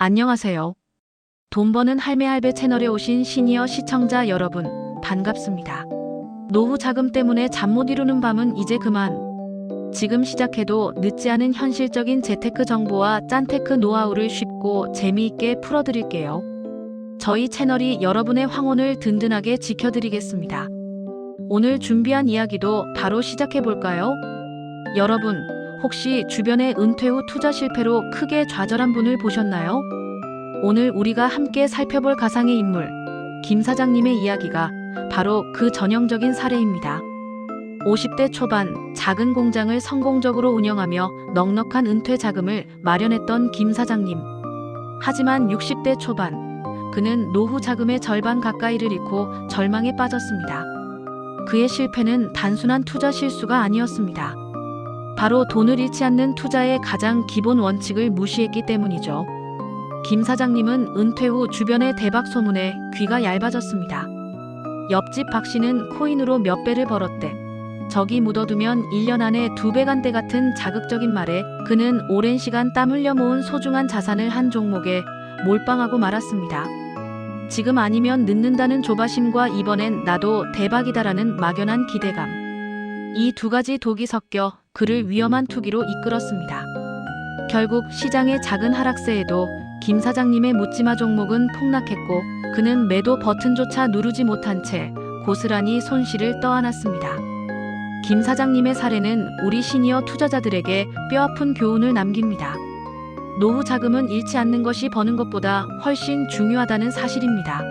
안녕하세요. 돈 버는 할매 할배 채널에 오신 시니어 시청자 여러분, 반갑습니다. 노후 자금 때문에 잠 못 이루는 밤은 이제 그만. 지금 시작해도 늦지 않은 현실적인 재테크 정보와 짠테크 노하우를 쉽고 재미있게 풀어드릴게요. 저희 채널이 여러분의 황혼을 든든하게 지켜드리겠습니다. 오늘 준비한 이야기도 바로 시작해볼까요? 여러분, 혹시 주변에 은퇴 후 투자 실패로 크게 좌절한 분을 보셨나요? 오늘 우리가 함께 살펴볼 가상의 인물, 김 사장님의 이야기가 바로 그 전형적인 사례입니다. 50대 초반 작은 공장을 성공적으로 운영하며 넉넉한 은퇴 자금을 마련했던 김 사장님. 하지만 60대 초반, 그는 노후 자금의 절반 가까이를 잃고 절망에 빠졌습니다. 그의 실패는 단순한 투자 실수가 아니었습니다. 바로 돈을 잃지 않는 투자의 가장 기본 원칙을 무시했기 때문이죠. 김 사장님은 은퇴 후 주변의 대박 소문에 귀가 얇아졌습니다. 옆집 박 씨는 코인으로 몇 배를 벌었대. 저기 묻어두면 1년 안에 2배 간대 같은 자극적인 말에 그는 오랜 시간 땀 흘려 모은 소중한 자산을 한 종목에 몰빵하고 말았습니다. 지금 아니면 늦는다는 조바심과 이번엔 나도 대박이다라는 막연한 기대감. 이 두 가지 독이 섞여 그를 위험한 투기로 이끌었습니다. 결국 시장의 작은 하락세에도 김 사장님의 묻지마 종목은 폭락했고 그는 매도 버튼조차 누르지 못한 채 고스란히 손실을 떠안았습니다. 김 사장님의 사례는 우리 시니어 투자자들에게 뼈아픈 교훈을 남깁니다. 노후 자금은 잃지 않는 것이 버는 것보다 훨씬 중요하다는 사실입니다.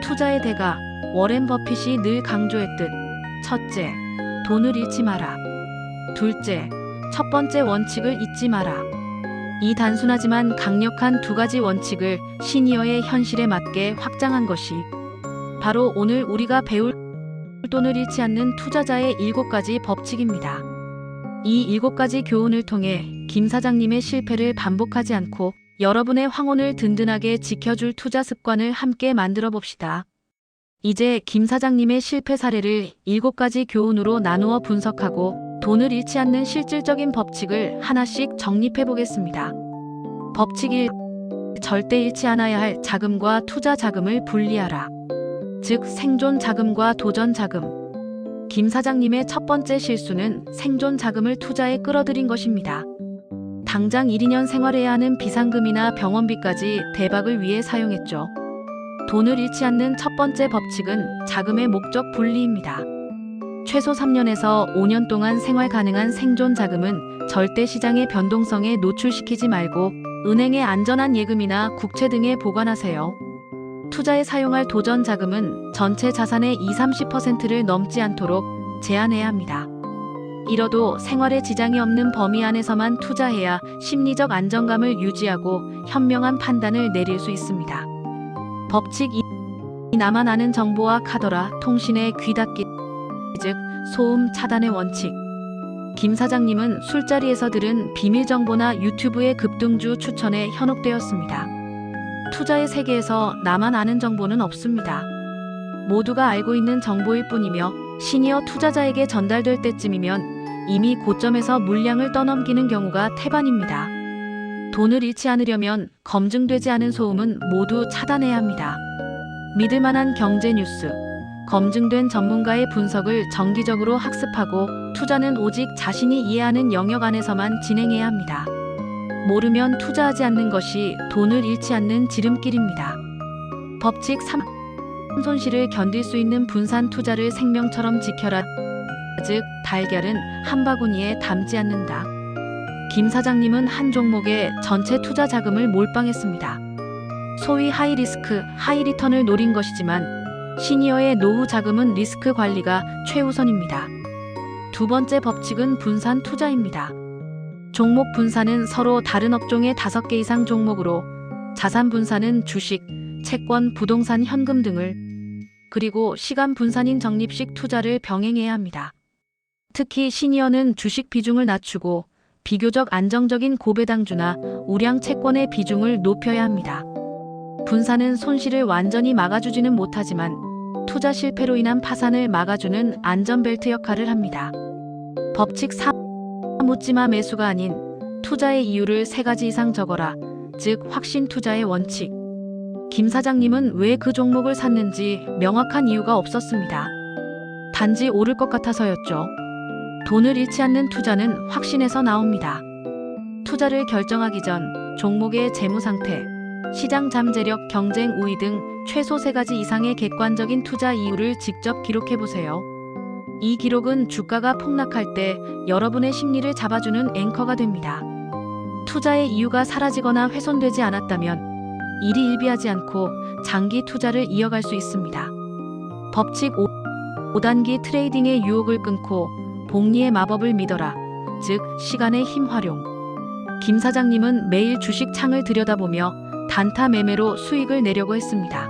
투자의 대가, 워렌 버핏이 늘 강조했듯 첫째, 돈을 잃지 마라. 둘째, 첫 번째 원칙을 잊지 마라. 이 단순하지만 강력한 두 가지 원칙을 시니어의 현실에 맞게 확장한 것이 바로 오늘 우리가 배울 돈을 잃지 않는 투자자의 7가지 법칙입니다. 이 7가지 교훈을 통해 김 사장님의 실패를 반복하지 않고 여러분의 황혼을 든든하게 지켜줄 투자 습관을 함께 만들어 봅시다. 이제 김 사장님의 실패 사례를 7가지 교훈으로 나누어 분석하고 돈을 잃지 않는 실질적인 법칙을 하나씩 정립해 보겠습니다. 법칙 1. 절대 잃지 않아야 할 자금과 투자 자금을 분리하라. 즉 생존 자금과 도전 자금. 김 사장님의 첫 번째 실수는 생존 자금을 투자에 끌어들인 것입니다. 당장 1, 2년 생활해야 하는 비상금이나 병원비까지 대박을 위해 사용했죠. 돈을 잃지 않는 첫 번째 법칙은 자금의 목적 분리입니다. 최소 3년에서 5년 동안 생활 가능한 생존 자금은 절대 시장의 변동성에 노출시키지 말고 은행의 안전한 예금이나 국채 등에 보관하세요. 투자에 사용할 도전 자금은 전체 자산의 20-30%를 넘지 않도록 제한해야 합니다. 이뤄도 생활에 지장이 없는 범위 안에서만 투자해야 심리적 안정감을 유지하고 현명한 판단을 내릴 수 있습니다. 법칙 2. 나만 아는 정보와 카더라 통신에 귀 닫기, 즉 소음 차단의 원칙. 김 사장님은 술자리에서 들은 비밀 정보나 유튜브의 급등주 추천에 현혹되었습니다. 투자의 세계에서 나만 아는 정보는 없습니다. 모두가 알고 있는 정보일 뿐이며 시니어 투자자에게 전달될 때쯤이면 이미 고점에서 물량을 떠넘기는 경우가 태반입니다. 돈을 잃지 않으려면 검증되지 않은 소음은 모두 차단해야 합니다. 믿을 만한 경제 뉴스, 검증된 전문가의 분석을 정기적으로 학습하고 투자는 오직 자신이 이해하는 영역 안에서만 진행해야 합니다. 모르면 투자하지 않는 것이 돈을 잃지 않는 지름길입니다. 법칙 3. 손실을 견딜 수 있는 분산 투자를 생명처럼 지켜라. 즉 달걀은 한 바구니에 담지 않는다. 김 사장님은 한 종목에 전체 투자 자금을 몰빵했습니다. 소위 하이리스크, 하이리턴을 노린 것이지만 시니어의 노후 자금은 리스크 관리가 최우선입니다. 두 번째 법칙은 분산 투자입니다. 종목 분산은 서로 다른 업종의 5개 이상 종목으로, 자산 분산은 주식, 채권, 부동산, 현금 등을, 그리고 시간 분산인 적립식 투자를 병행해야 합니다. 특히 시니어는 주식 비중을 낮추고 비교적 안정적인 고배당주나 우량 채권의 비중을 높여야 합니다. 분산은 손실을 완전히 막아주지는 못하지만 투자 실패로 인한 파산을 막아주는 안전벨트 역할을 합니다. 법칙 3. 묻지마 매수가 아닌 투자의 이유를 3가지 이상 적어라. 즉 확신 투자의 원칙. 김 사장님은 왜 그 종목을 샀는지 명확한 이유가 없었습니다. 단지 오를 것 같아서였죠. 돈을 잃지 않는 투자는 확신에서 나옵니다. 투자를 결정하기 전 종목의 재무 상태, 시장 잠재력, 경쟁 우위 등 최소 3가지 이상의 객관적인 투자 이유를 직접 기록해 보세요. 이 기록은 주가가 폭락할 때 여러분의 심리를 잡아주는 앵커가 됩니다. 투자의 이유가 사라지거나 훼손되지 않았다면 일희일비하지 않고 장기 투자를 이어갈 수 있습니다. 법칙 5단기 트레이딩의 유혹을 끊고 복리의 마법을 믿어라. 즉 시간의 힘 활용. 김 사장님은 매일 주식 창을 들여다보며 단타 매매로 수익을 내려고 했습니다.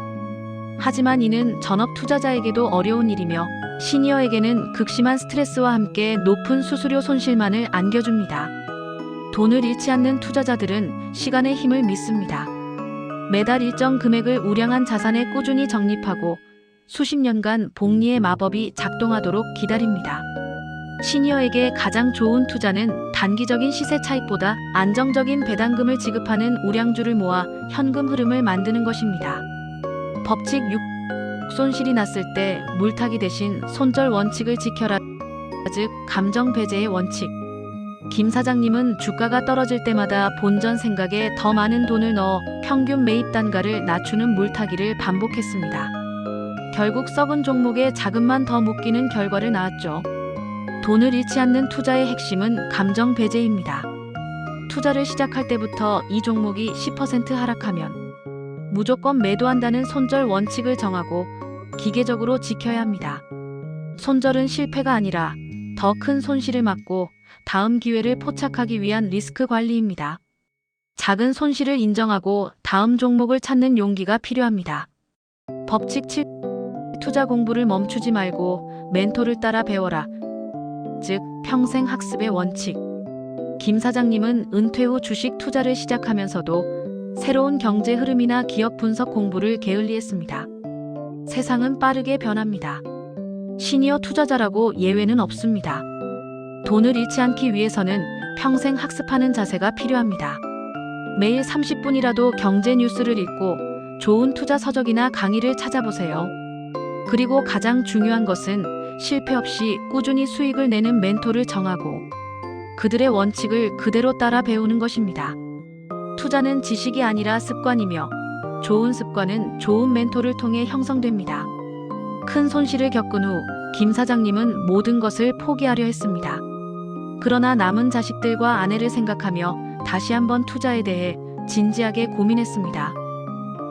하지만 이는 전업 투자자에게도 어려운 일이며 시니어에게는 극심한 스트레스와 함께 높은 수수료 손실만을 안겨줍니다. 돈을 잃지 않는 투자자들은 시간의 힘을 믿습니다. 매달 일정 금액을 우량한 자산에 꾸준히 적립하고 수십 년간 복리의 마법이 작동하도록 기다립니다. 시니어에게 가장 좋은 투자는 단기적인 시세 차익보다 안정적인 배당금을 지급하는 우량주를 모아 현금 흐름을 만드는 것입니다. 법칙 6. 손실이 났을 때 물타기 대신 손절 원칙을 지켜라. 즉 감정 배제의 원칙. 김 사장님은 주가가 떨어질 때마다 본전 생각에 더 많은 돈을 넣어 평균 매입 단가를 낮추는 물타기를 반복했습니다. 결국 썩은 종목에 자금만 더 묶이는 결과를 낳았죠. 돈을 잃지 않는 투자의 핵심은 감정 배제입니다. 투자를 시작할 때부터 이 종목이 10% 하락하면 무조건 매도한다는 손절 원칙을 정하고 기계적으로 지켜야 합니다. 손절은 실패가 아니라 더 큰 손실을 막고 다음 기회를 포착하기 위한 리스크 관리입니다. 작은 손실을 인정하고 다음 종목을 찾는 용기가 필요합니다. 법칙 7. 투자 공부를 멈추지 말고 멘토를 따라 배워라. 즉 평생 학습의 원칙. 김 사장님은 은퇴 후 주식 투자를 시작하면서도 새로운 경제 흐름이나 기업 분석 공부를 게을리했습니다. 세상은 빠르게 변합니다. 시니어 투자자라고 예외는 없습니다. 돈을 잃지 않기 위해서는 평생 학습하는 자세가 필요합니다. 매일 30분이라도 경제 뉴스를 읽고 좋은 투자 서적이나 강의를 찾아보세요. 그리고 가장 중요한 것은 실패 없이 꾸준히 수익을 내는 멘토를 정하고 그들의 원칙을 그대로 따라 배우는 것입니다. 투자는 지식이 아니라 습관이며 좋은 습관은 좋은 멘토를 통해 형성됩니다. 큰 손실을 겪은 후 김 사장님은 모든 것을 포기하려 했습니다. 그러나 남은 자식들과 아내를 생각하며 다시 한번 투자에 대해 진지하게 고민했습니다.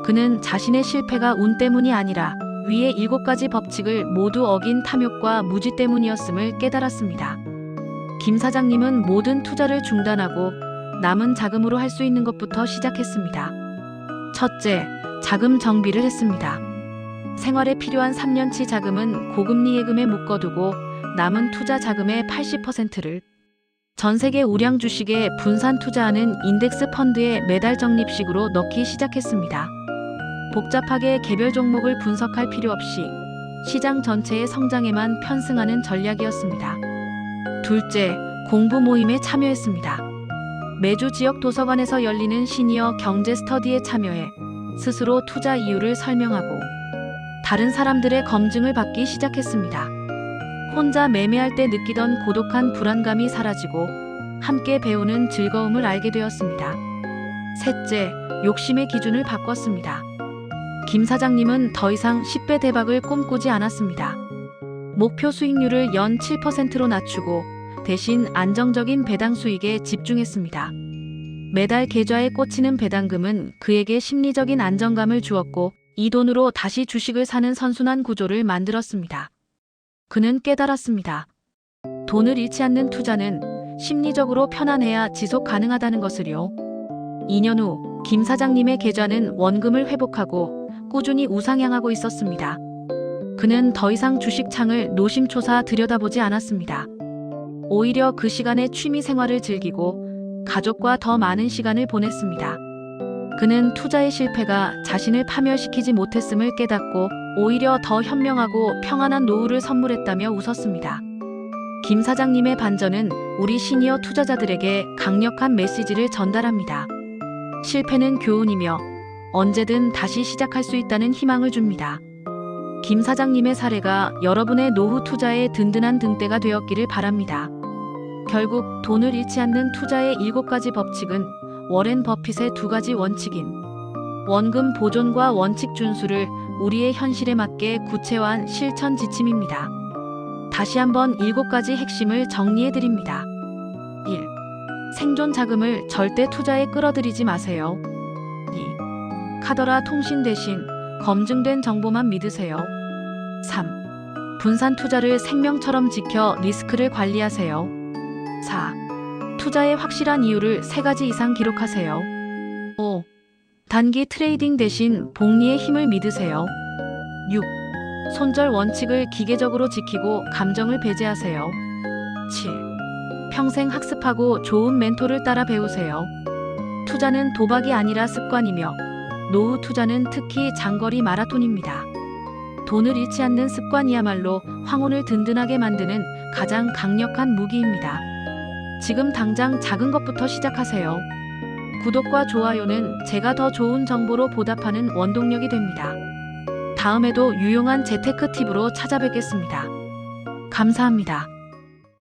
그는 자신의 실패가 운 때문이 아니라 위의 7가지 법칙을 모두 어긴 탐욕과 무지 때문이었음을 깨달았습니다. 김 사장님은 모든 투자를 중단하고 남은 자금으로 할 수 있는 것부터 시작했습니다. 첫째, 자금 정비를 했습니다. 생활에 필요한 3년치 자금은 고금리 예금에 묶어두고 남은 투자 자금의 80%를 전 세계 우량 주식에 분산 투자하는 인덱스 펀드에 매달 적립식으로 넣기 시작했습니다. 복잡하게 개별 종목을 분석할 필요 없이 시장 전체의 성장에만 편승하는 전략이었습니다. 둘째, 공부 모임에 참여했습니다. 매주 지역 도서관에서 열리는 시니어 경제 스터디에 참여해 스스로 투자 이유를 설명하고 다른 사람들의 검증을 받기 시작했습니다. 혼자 매매할 때 느끼던 고독한 불안감이 사라지고 함께 배우는 즐거움을 알게 되었습니다. 셋째, 욕심의 기준을 바꿨습니다. 김 사장님은 더 이상 10배 대박을 꿈꾸지 않았습니다. 목표 수익률을 연 7%로 낮추고 대신 안정적인 배당 수익에 집중했습니다. 매달 계좌에 꽂히는 배당금은 그에게 심리적인 안정감을 주었고 이 돈으로 다시 주식을 사는 선순환 구조를 만들었습니다. 그는 깨달았습니다. 돈을 잃지 않는 투자는 심리적으로 편안해야 지속 가능하다는 것을요. 2년 후 김 사장님의 계좌는 원금을 회복하고 꾸준히 우상향하고 있었습니다. 그는 더 이상 주식창을 노심초사 들여다보지 않았습니다. 오히려 그 시간에 취미 생활을 즐기고 가족과 더 많은 시간을 보냈습니다. 그는 투자의 실패가 자신을 파멸시키지 못했음을 깨닫고 오히려 더 현명하고 평안한 노후를 선물했다며 웃었습니다. 김 사장님의 반전은 우리 시니어 투자자들에게 강력한 메시지를 전달합니다. 실패는 교훈이며 언제든 다시 시작할 수 있다는 희망을 줍니다. 김 사장님의 사례가 여러분의 노후 투자의 든든한 등대가 되었기를 바랍니다. 결국 돈을 잃지 않는 투자의 7가지 법칙은 워렌 버핏의 2가지 원칙인 원금 보존과 원칙 준수를 우리의 현실에 맞게 구체화한 실천 지침입니다. 다시 한번 7가지 핵심을 정리해드립니다. 1. 생존 자금을 절대 투자에 끌어들이지 마세요. 2. 카더라 통신 대신 검증된 정보만 믿으세요. 3. 분산 투자를 생명처럼 지켜 리스크를 관리하세요. 4. 투자의 확실한 이유를 3가지 이상 기록하세요. 5. 단기 트레이딩 대신 복리의 힘을 믿으세요. 6. 손절 원칙을 기계적으로 지키고 감정을 배제하세요. 7. 평생 학습하고 좋은 멘토를 따라 배우세요. 투자는 도박이 아니라 습관이며 노후 투자는 특히 장거리 마라톤입니다. 돈을 잃지 않는 습관이야말로 황혼을 든든하게 만드는 가장 강력한 무기입니다. 지금 당장 작은 것부터 시작하세요. 구독과 좋아요는 제가 더 좋은 정보로 보답하는 원동력이 됩니다. 다음에도 유용한 재테크 팁으로 찾아뵙겠습니다. 감사합니다.